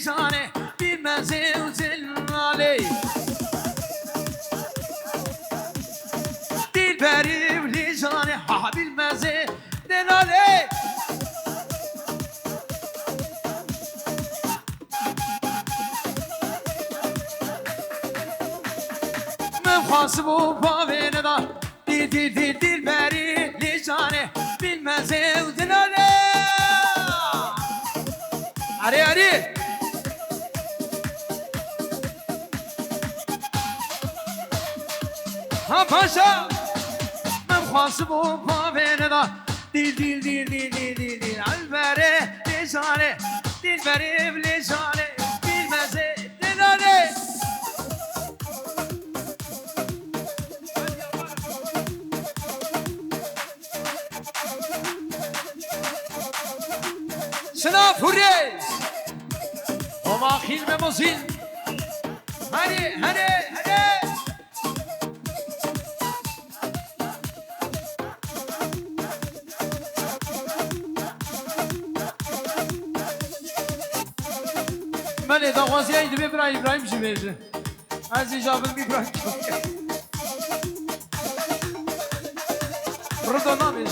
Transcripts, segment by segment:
لجانه بالمزه وزلالي دلبری لجانه ها بالمزه دلالي من خاصبو باوینه دا دلبری لجانه بالمزه وزلالي عري عري ها باشا من خاصبو باوینه دا دل البره لجانه دلبری لجانه بالمزه دلالي سنا فوريز وما خيل بموزين هني هني هني من اذا غازي عيد ابراهيم جميل عزيز جابر ابراهيم رضا نامي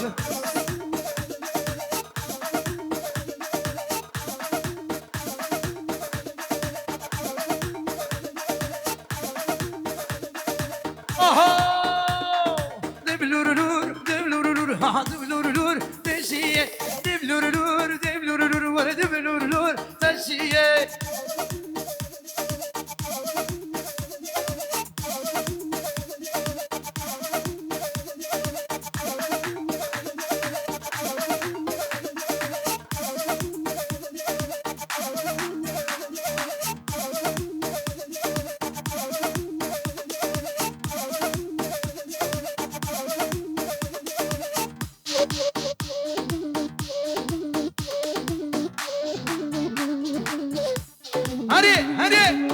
هني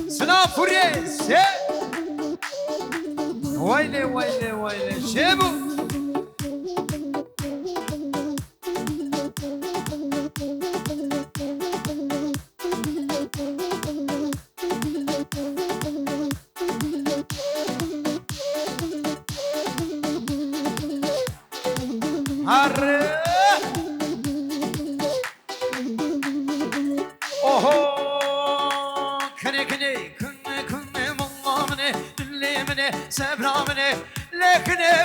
سلام فوريز ويلي ويلي ويلي شيبو هرّ سبرامني لكنه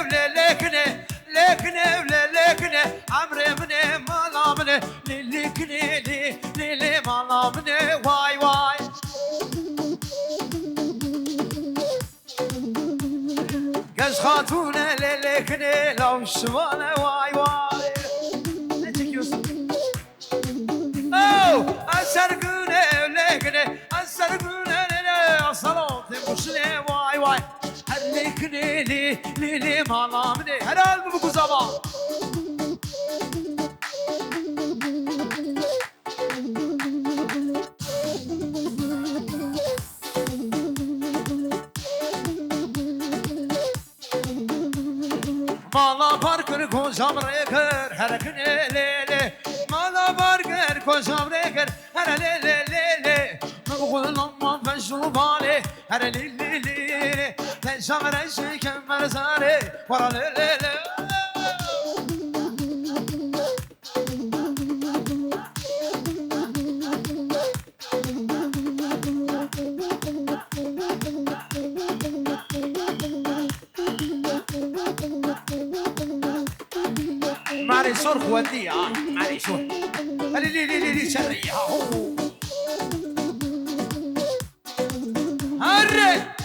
عمري مني مالامني لكني لي مالامني واي واي قز خاتونه لكني لو شمانه واي واي اوه اسرقونه لكني اسرقونه صلاة مشلي واي واي هلكني لي مالامني هلال ببكو زمان مالا باركر كوزام ريكر هلكني لي مالا باركر كوزام ريكر هلكني لي مقول لما فشلوا بالي هلكني شمر الشيكم مرزاري ورا ليلي ماري صرخ وديها ماري شو لي شريها هري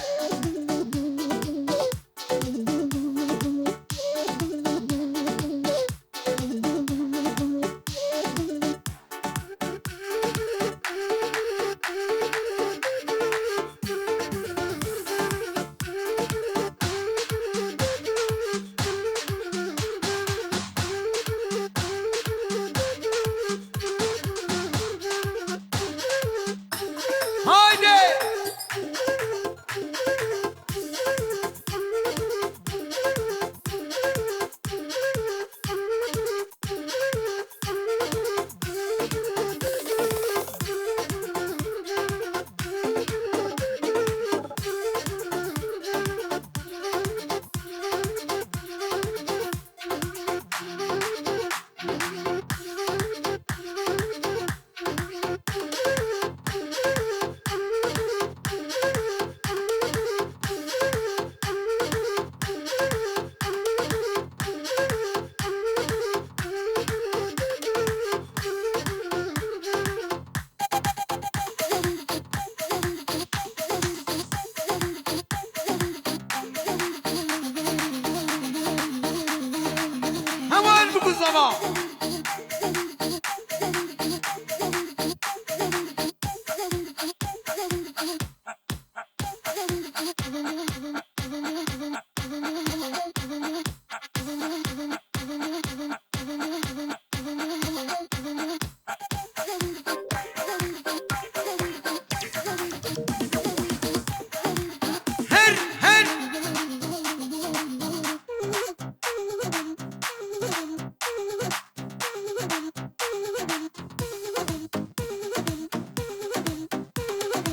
زما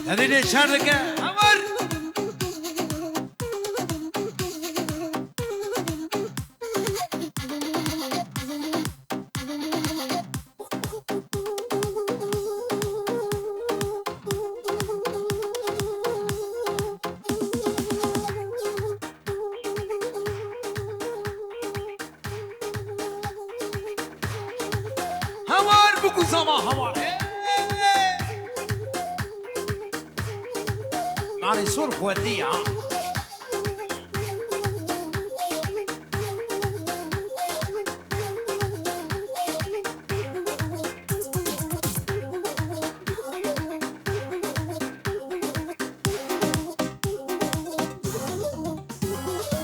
هذه شارك عمر هوار بكو زما هوار معني صور وديعة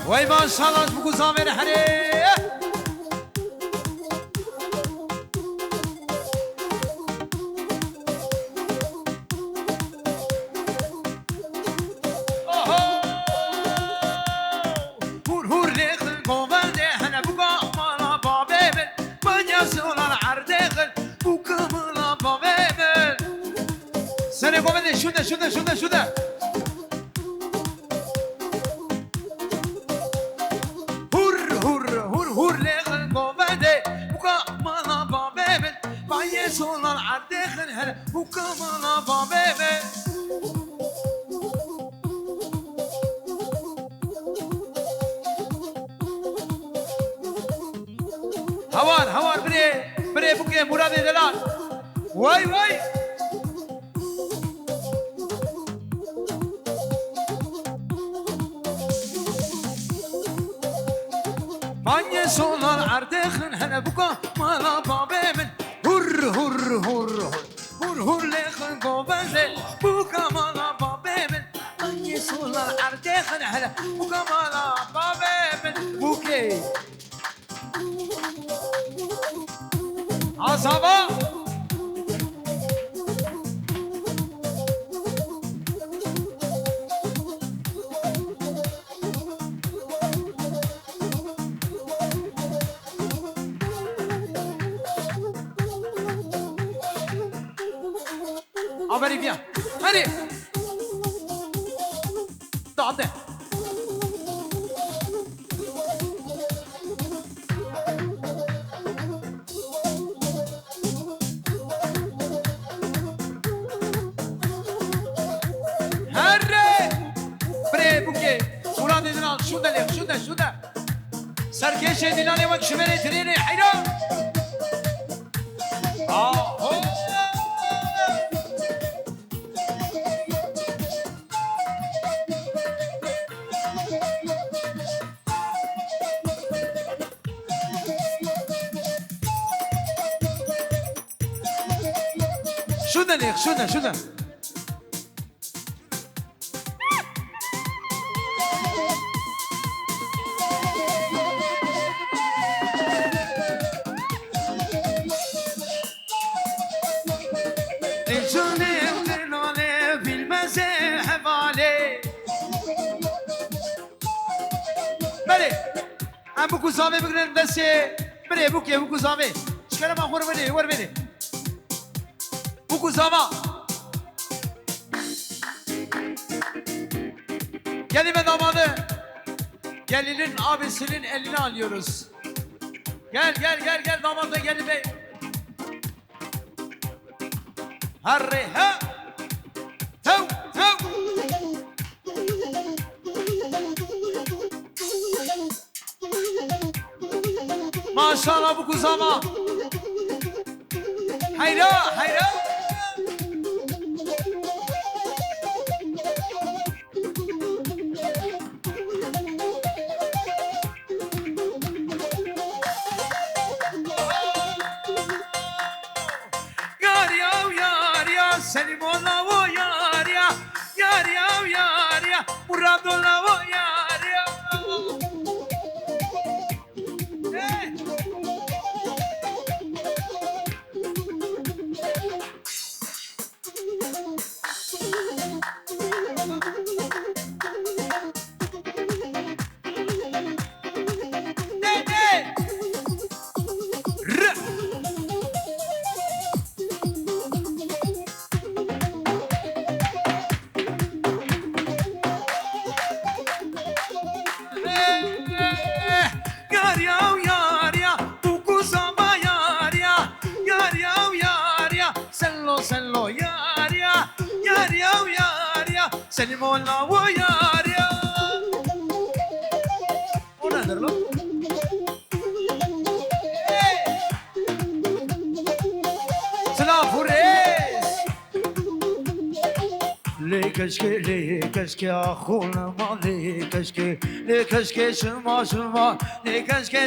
وي ما شاء الله بكو زامن حري شده هور لغن قومده بكا مالا بابيبن بايه سولان عردخن هر بكا مالا بابيبن هوار بري بكي مراد دلال واي Manye solar ardekhin hene buka mala babemin hur lekhin gobende buka mala babemin Manye solar ardekhin hene buka mala babemin buke Azaba Allez, viens. Allez. Attendez. Harry. Bre bouquet. Oula des gens. Chouda. Sarkesh et Dilan et je vais les traîner. Hayda. شو ده I'm beaucoup savez بقدر ندسي بري beaucoup savez شكرا ما ور بني beaucoup savez Gelime damadı gelinin abisinin elini alıyoruz. Gel damadı gelime. Harre ha. Tav. Maşallah bu kuzama. Hayra. سلیم الله و یاریا یاریا و یاریا مراد الله و یاریا سلم الله وياريا ونادر له سلام فريس ليكشكي اخونا ما ليكشكي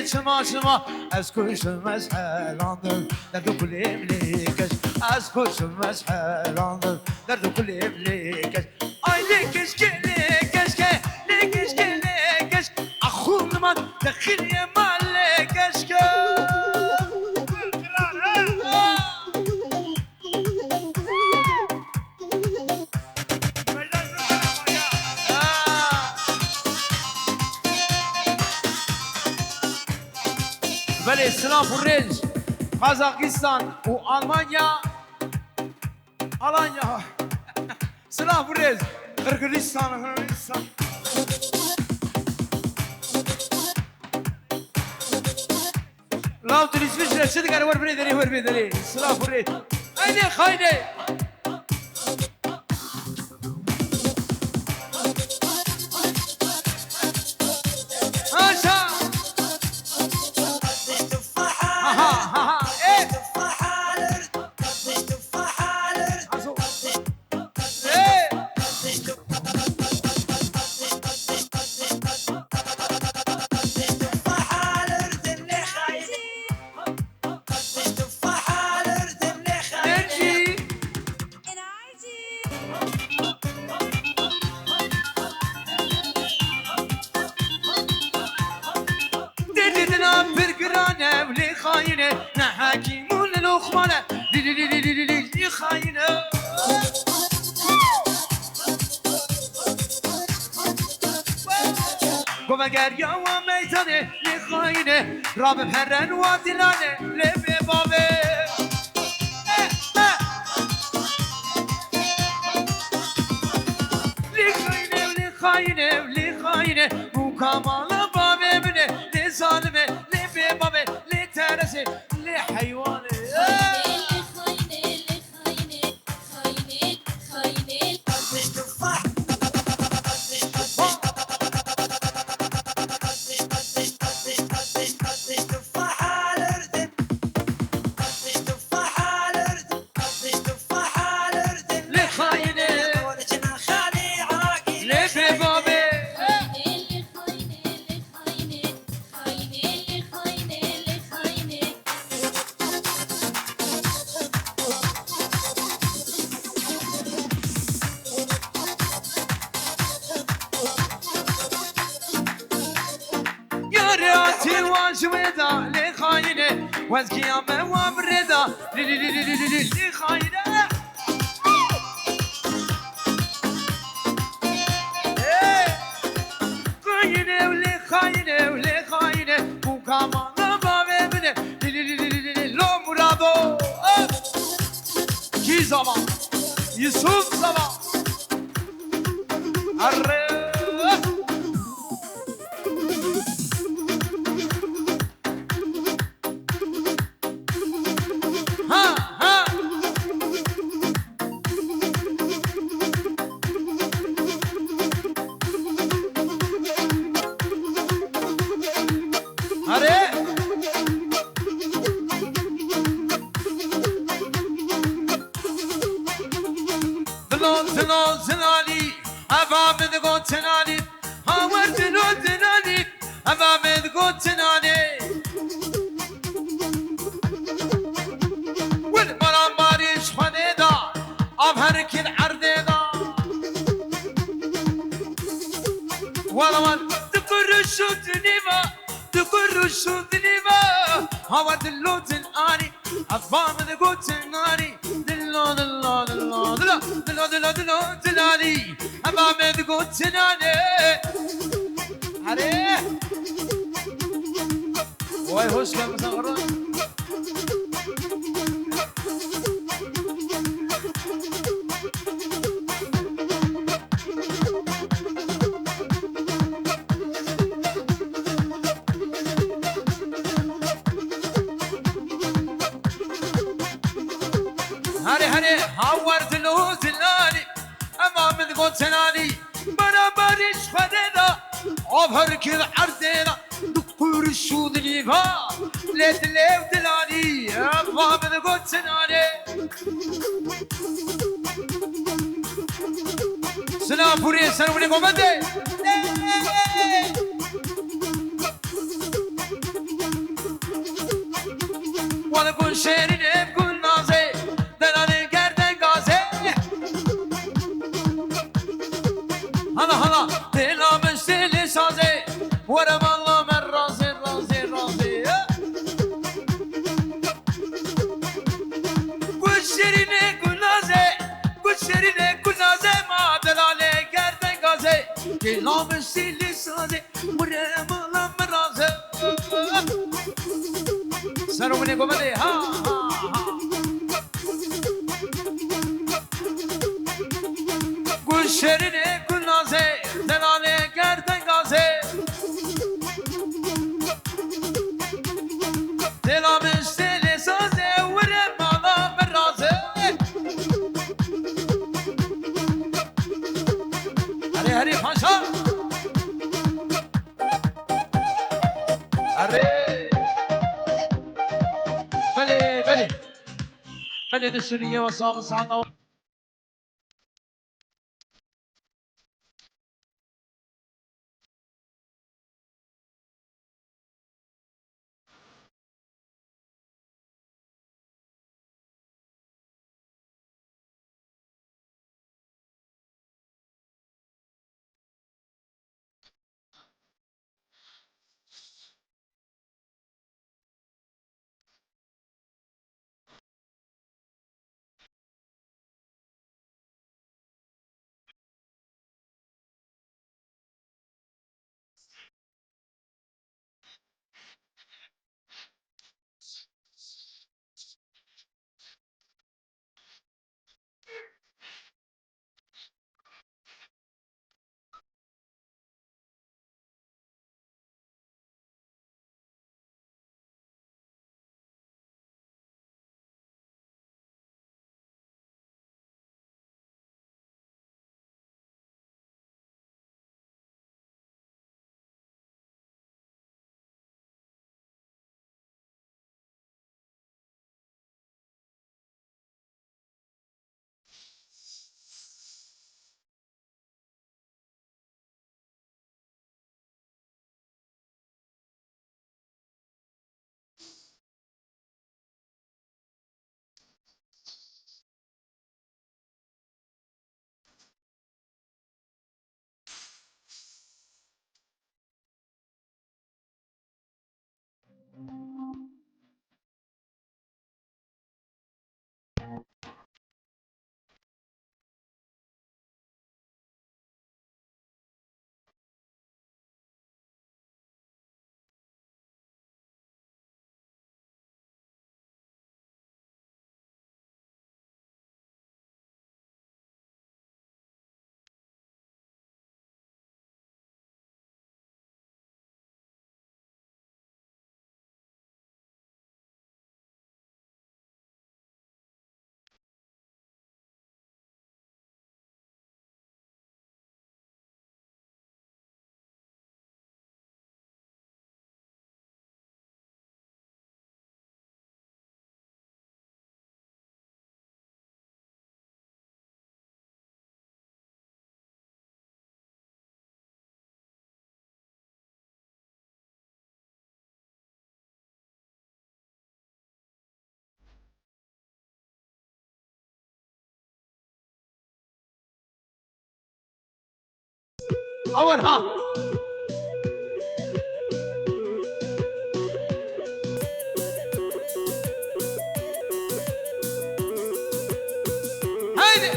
شما اسكو شمس حالاندر دردو كليم ليكش اسكو شمس حالاندر دردو كليم ليكش ay lekeşke akhunman dakhiliye mal lekeşke böyle sınav Furrez Kazakistan u Almanya Alanya sınav Furrez Kırgızistan Lav turizmi şirketi de var beni sınav Furrez haydi نحاكمون الأخمانة لي خاينة قومقر يا وميتاني لي خاينة راب بحرن وادلاني لي ببابي لي خاينة مكاملة بابي مني لي ظالمة لي ببابي لي ترسي لي حيواني واجودا لي خاينه وازكيامه وبردا لي خاينه ولي خاينه وكمان بابي منه لو مرادو كي زمان يوسف زمان زنالي أفامد قد تنالي هاور دلو دنالي أفامد قد تنالي والمرام باريش خنيدا أبهرك العرديضة والله تقر الشوت نيفا تقر الشوت نيفا هوا دلوت الآني أصبام دقوت الناري دلو دلو دلو دلو دلو دلو دلو دلالي أصبام دقوت الناري عليه واي هوش كان مصغرة هاري هاري هاورت له زلالي أمام دقوت سنالي بنا باريش خديدا عبر كل عرديدا دكتور الشود ليفا ليت ليف دلالي أمام دقوت سنالي سلام فوري سلام عليكم بدي ولا كل شيرين بكل نازي دلالي قردن قازي هلا هلا دلا مشتلي سازي ورم الله من رازي رازي رازي كل شيرين كل نازي كل شيرين كل نازي ما دلالي قردن قازي دلا مشتلي سازي ورم الله من رازي سلام عليكم بدي ها كل شيرين كل نازي دلالي قردن قازي دلا مشتلي سازي ورم الله من رازي هري هري فاشا هري بلي بلي بلي السنية وصاب صعنا Aman ha. Haydi.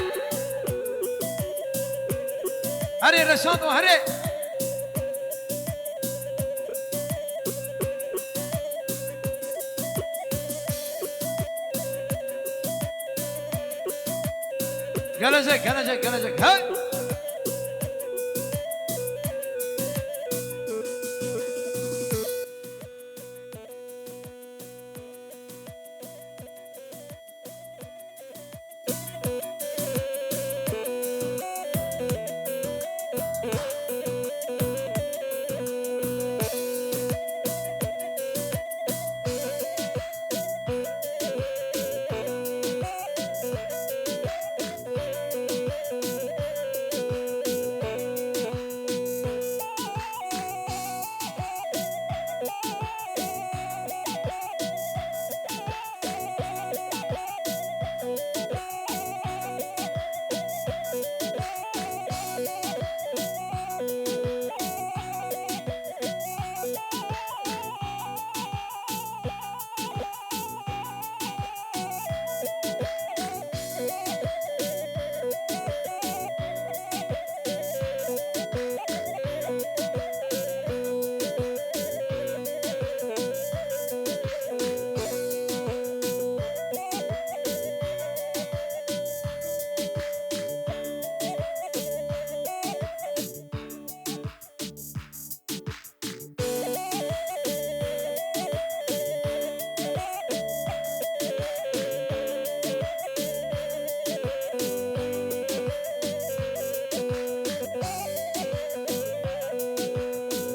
Hadi Reşat, hadi. Gelecek, gelecek, gelecek. Hey!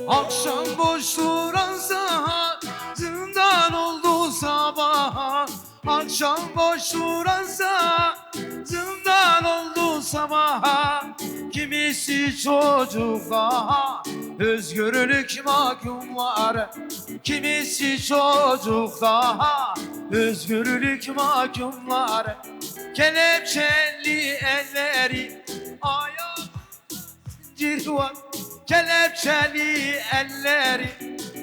Akşam boş duran saat zindan oldu sabaha. Akşam boş duran saat zindan oldu sabaha. Kimisi çocuklara özgürlük mahkumları, kimisi çocuklara özgürlük mahkumları. Kelepçeli elleri ayak zincir var, kelepçeli elleri,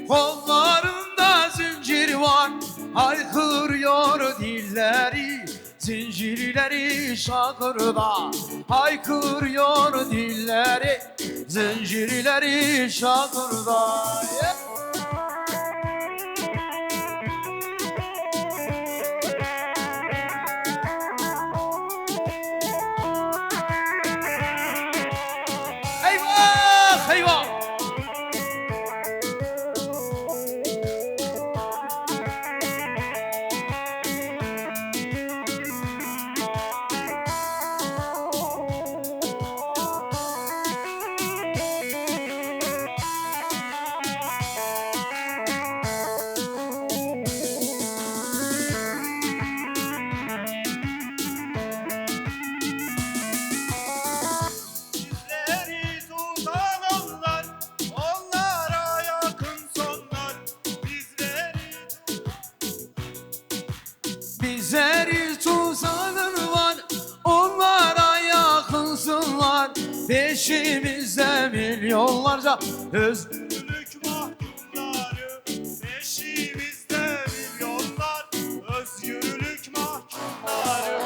kollarında zincir var. Haykırıyor dilleri, zincirleri şakırda. Haykırıyor dilleri, zincirleri şakırda. Eyvah, eyvah. Bizleri tuzanır var, onlara yakınsınlar. Peşimizde milyonlarca özgürlük mahkumları. Peşimizde milyonlar özgürlük mahkumları.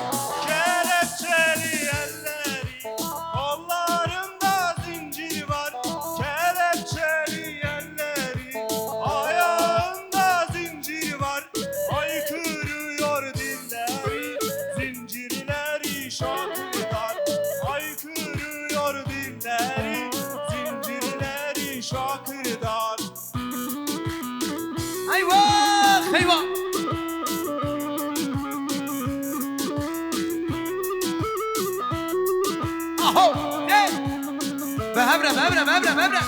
Kelepçeli elleri, kollarında zincir var. Kelepçeli elleri, ayağında zincir var. Haykırıyor dilleri, zincirleri şakırlar. Haykırıyor dilleri, zincirleri şakırlar. Eyvah, eyvah. Aho, ne? Behemre, behemre, behemre, behemre.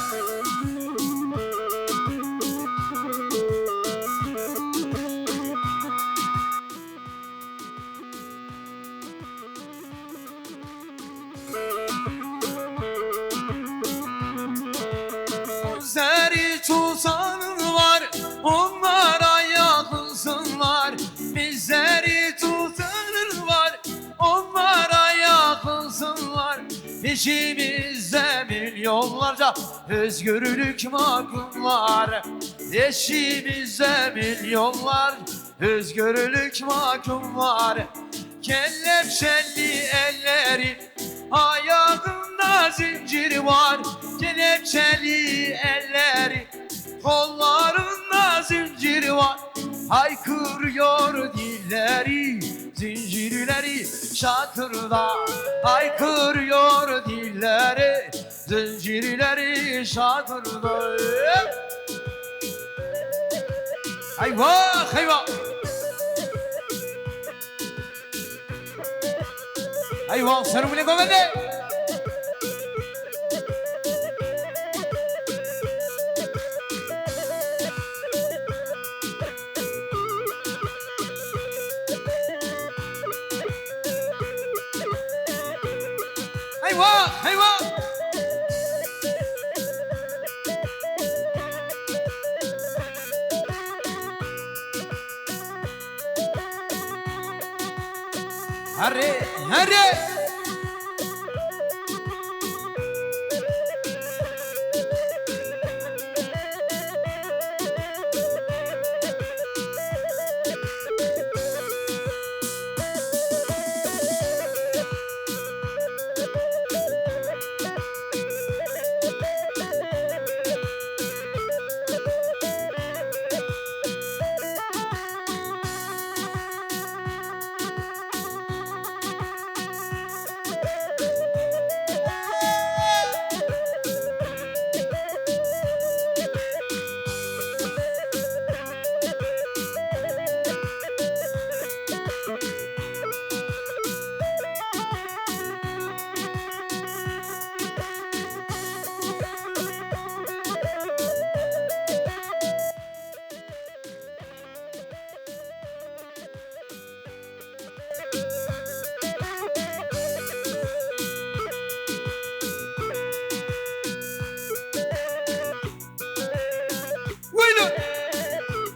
Bizleri tutanın var, onlara yakınsınlar. Bizleri tutanın var, onlara yakınsınlar. İçimizde milyonlarca özgürlük mahkumlar. İçimizde milyonlar özgürlük mahkumlar. Kelepçeli ellerin ayağında zincir var. Kelepçeli ellerin kollarında zincir var. Haykırıyor dilleri, zincirleri şatırda. Haykırıyor dilleri, zincirleri şatırda. Eyvah eyvah. Eyvah sarı bile komende. Eyvah eyvah. Hadi hadi.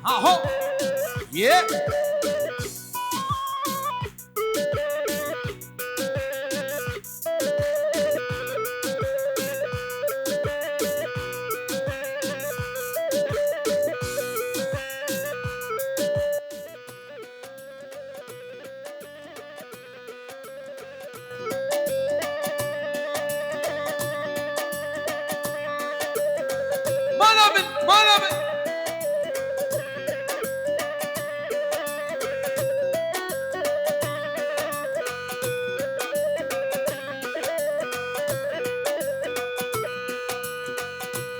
Aho. Yeah. Malamin.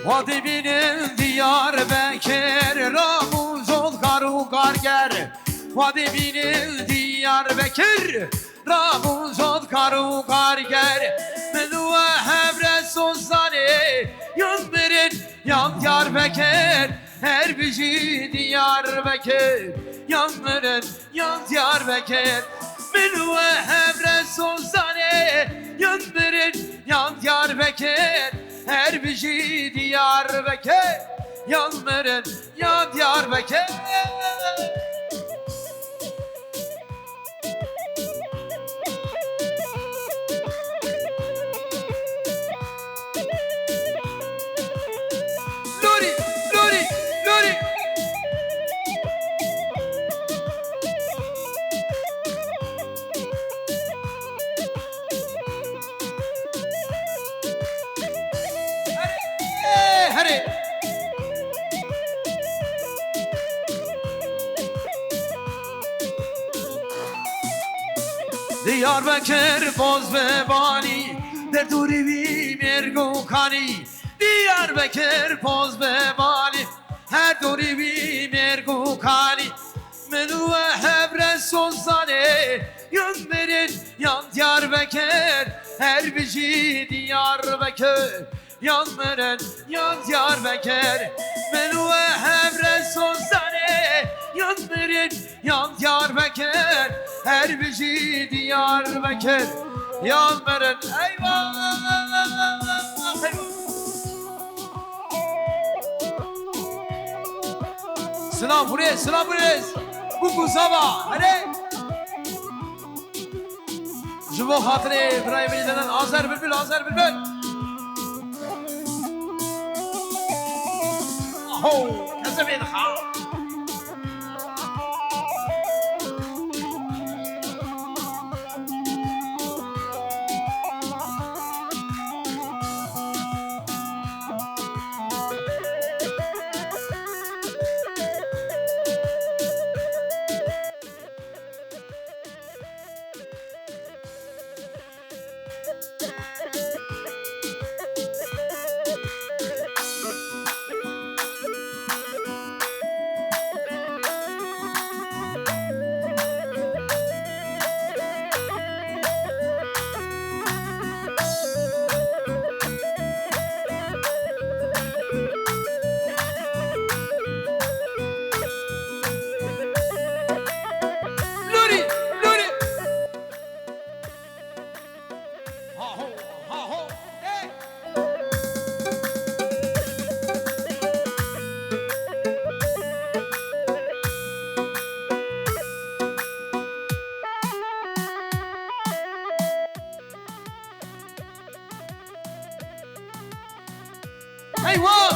Hadi benim Diyarbakır, Ramuz ol karu karger. Hadi benim Diyarbakır, Ramuz ol karu karger. Menüve hebre sozane, yanların yan Diyarbakır. Her bizi Diyarbakır, yanların yan Diyarbakır. Menüve hebre sozane, yanların yan Diyarbakır. Her bizi Diyarbakır, yanların yan Diyarbakır. Lori, Lori, Lori. Hadi. Diyarbakır boz ve bani, der durivi mergu kani. Diyarbakır boz ve bani, her durivi mergu kani. Menüve hebre sozane, yanların yan Diyarbakır. Her bizi Diyarbakır, yanların yan Diyarbakır. Menüve hebre sozane, yanların yan Diyarbakır. Her bizi Diyarbakır, yanların. Eyvah. Sınav buraya, sınav buraya. Bu kusaba, hadi. جبو خاطري براي بلدنا آزر بلبل آزر بلبل أهو كذبين خا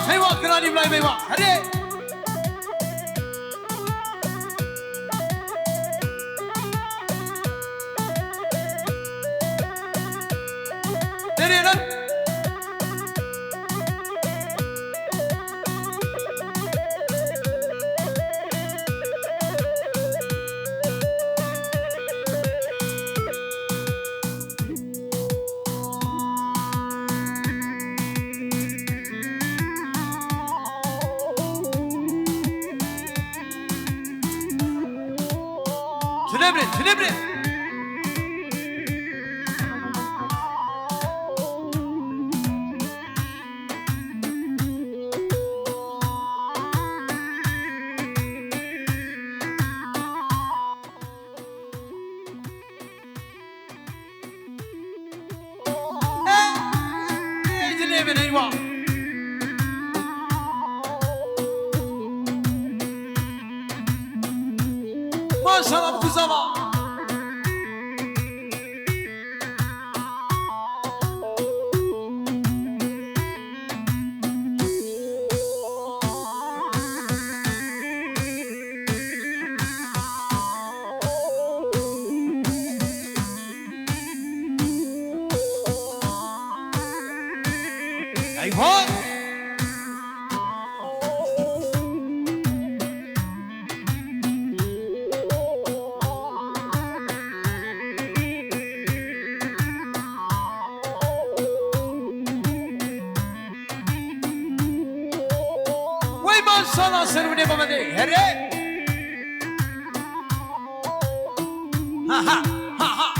هيوا كراني بلاي بيوا هري درينا تنبري تنبري ايوه ما شاء الله بكل زمان ايوه Sana servine babade here ha ha ha ha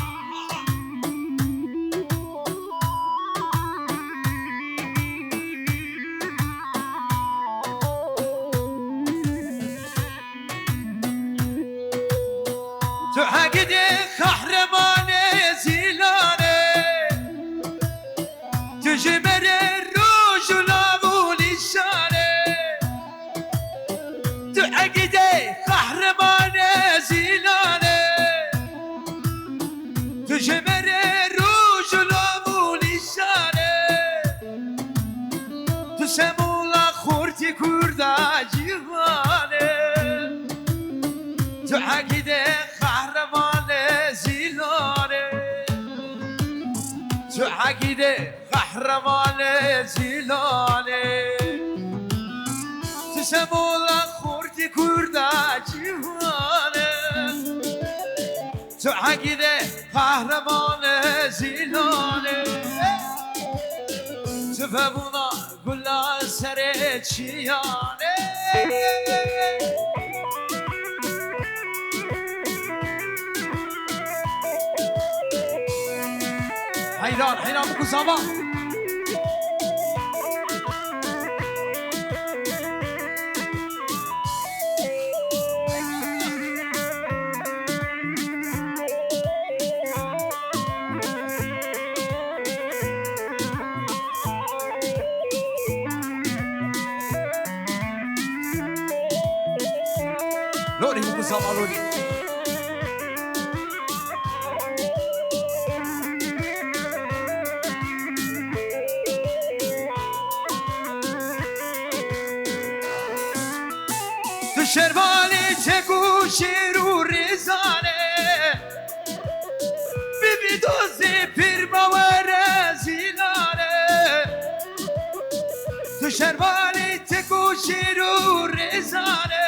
تحقدي kahramanı zilane تجمر الرجل ولسانه تحقدي kahramanı zilane تجمر الرجل ولسانه تسمولا خورتي كردا جيهانه تحقدي عقيدة قهرمان زيلانه تسمولا خورتي كردا جيهانه تو عقيدة قهرمان زيلانه تفهمونا كلا سرت شيانه حيران بكل زمان لوري بكل زمان لوري شروانی چکو شیرو ریزانه بیبی دوزی پیر باور زیلانه تو شروانی چکو شیرو ریزانه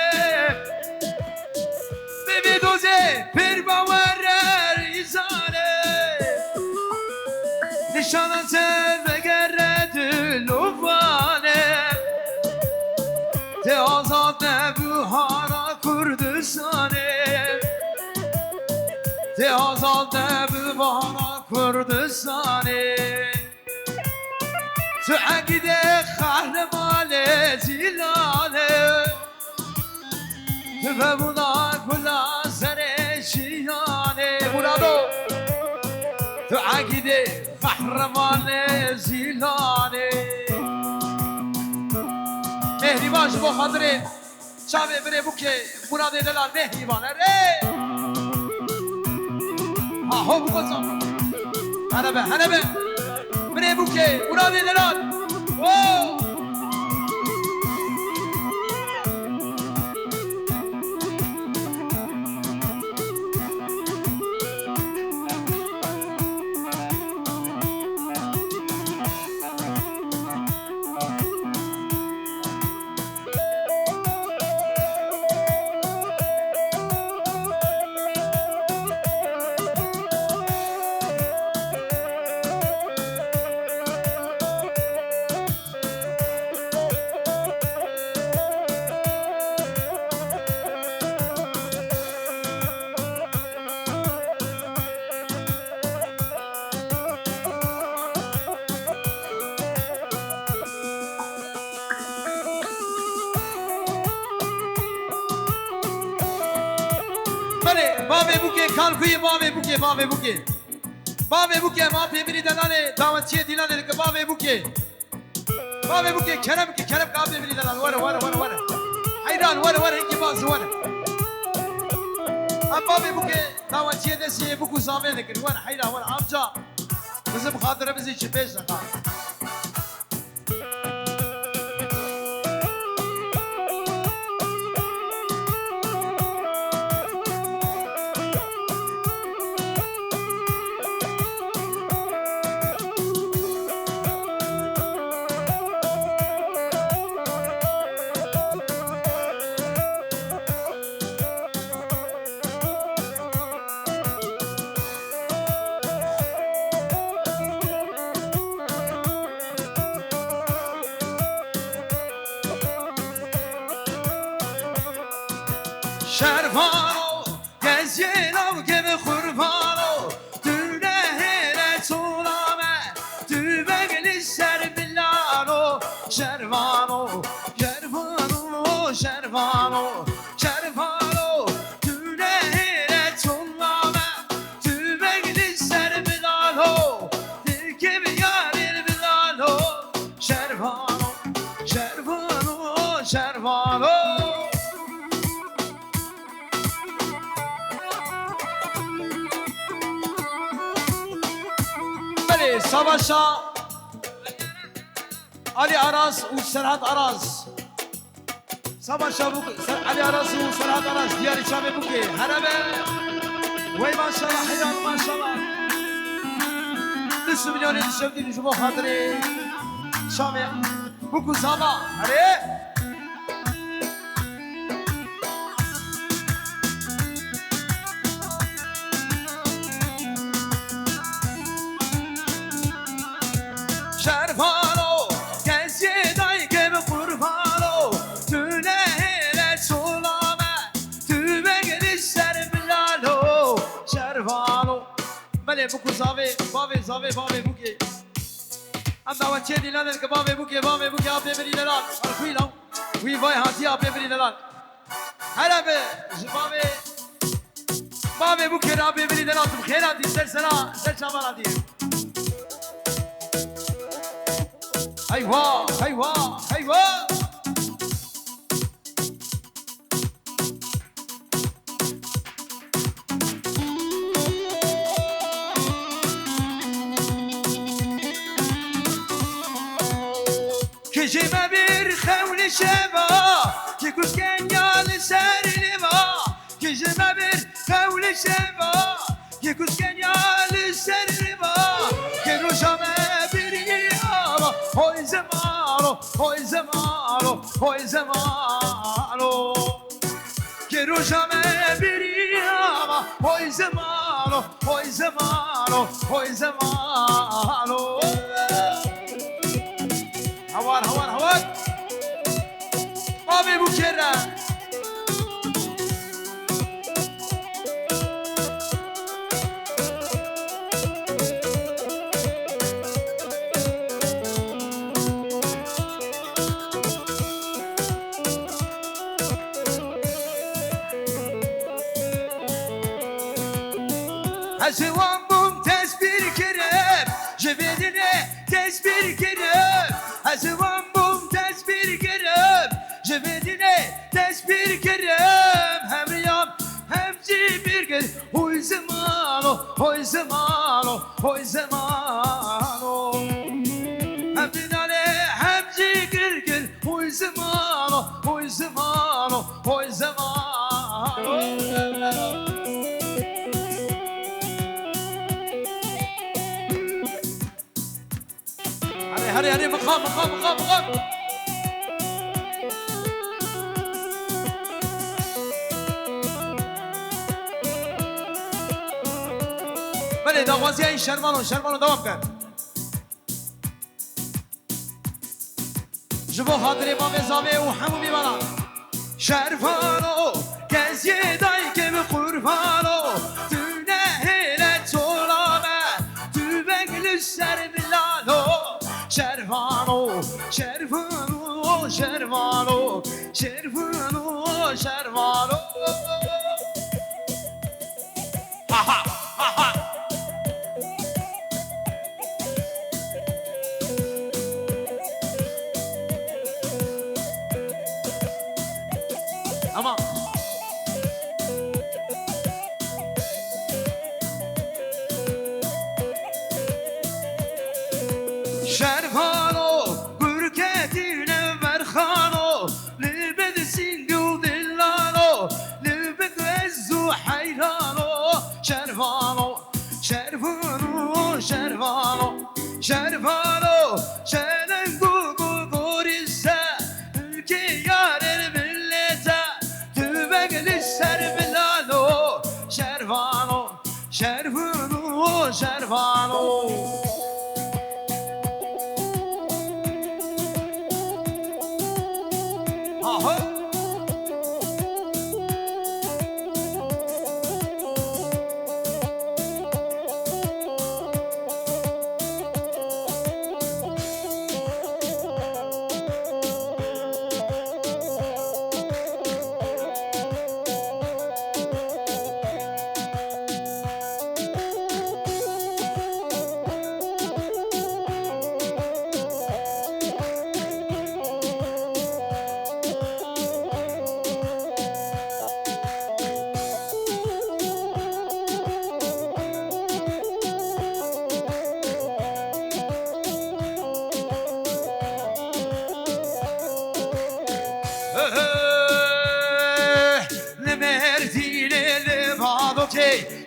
بیبی دوزی پیر باور ریزانه نشانم سر بگرد لوفانه ته آزاد نبو هارا کردستانه ته آزاد نبو هارا کردستانه تو عقیده قهرمان زیلانه تو ببونا کلا سر شیانه مرادو تو عقیده قهرمان زیلانه مهریبان با خاطر شابه بره بوکه مراد دلال مهریبان ره آهو بکن هنبه بره بوکه مراد دلال بابه بوکه کالکوی بابه بوکه ما پیمری دلانه دعوتیه دیلانه که بابه بوکه کرم که پیمری دلان وره حیران وره اینکی باز وره ام بابه بوکه دعوتیه دستیه بوکو زامه دکن وره حیران وره امجا بزم خاطره بزی چه پیش نخواه شرفانو گزینم که به قربانو تو نهره طولامه تو بگلی سر بلانو شرفانو تو نهره طولامه تو بگلی سر بلانو دیگه بیاری بلانو شرفانو سباشا علي عراس وسرعات عراس سباشا علي عراس وسرعات عراس دياري شامي بوكي هربة وي ما شاء الله حيران ما شاء الله نص مليون تشوفي نشوفوا خاطري شامي بوكو زابا هري شرفانو کسی دایی که به قربانو تو نهیره سولامه تو بگیری سر بلالو شرفانو بله بکو زاوه بوکی هم دعوت چه دیلانه که بابه بوکی آبه بری دلال خوی لام وی وای هاتی آبه بری دلال هربه بابه بوکی آبه بری دلال تم خیراتی سر شمالاتی هيوا كجيب بير خول شبا ki kusken yali serini va Geceme bir fevli şeva ki kusken yali serini va Ki ruşame bir yava Hoy zemano, hoy zemano, hoy zemano Ki ruşame bir yava Hoy zemano, hoy zemano, hoy zemano Havar, havar, havar Abi bu kere Hazivan bum tesbir kerem Cebedine tesbir kerem Hazivan bum tesbir kerem Cebedine tesbir kerem Hem yam hem cibir ker Hoy zemano, hoy zemano, hoy zemano Hem binale hem cibir ker Hoy zemano, hoy zemano, hoy zemano هري هري مقام مقام مقام مقام بله داوازی های شرمانو دوام کرد جبو خاطر امام زاویه و همو میبرن شرفانو گزیه دای که به قربانو تو نهیله تولامه تو بگل سر بلانو شرفانو شرفانو شرفانو شرفانو شرفانو ها ها ها ها Tamam. Şerfano, bürketine verkhano, libed sindu dillano, libed ezzu hayrano. Şerfano, şerfano, şerfano, şerfano, şenen gugu gorisse, ülke yarer millete, tübegli serbilano. Şerfano, şerfano, şerfano.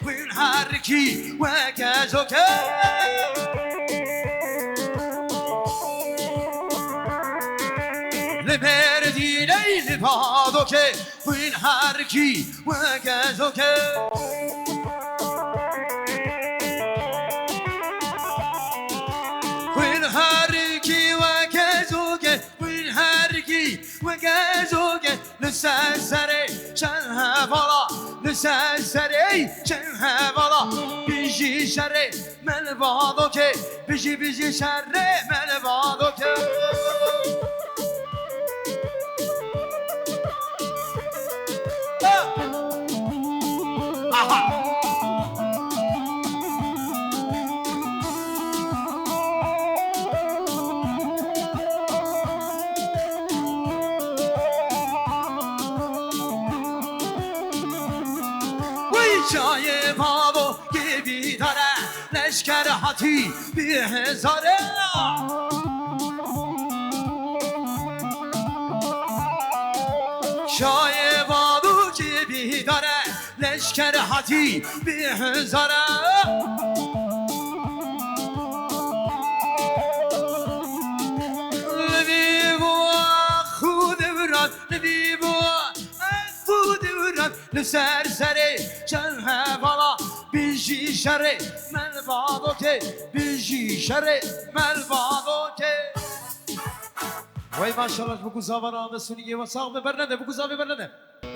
ونحركي وكازوكا لمردي ليل بعضوكا ونحركي وكازوكا ونحركي وكازوكا ونحركي وكازوكا لسانسري شنها بلا لسانسري شنها بلا بيجي شري من بعضوكا بيجي شري من بعضوكا جای بابا gibi dare leşker hati bir hezare هاتی بی هزاره نبی بوا خود براد نبی بوا خود براد لسر سری چند هفالا بیجی شره من بادو که بیجی شره من بادو که وای ماشاءالله بگو زاورا مسونی و ساق ببرنده بگو زاوی برنده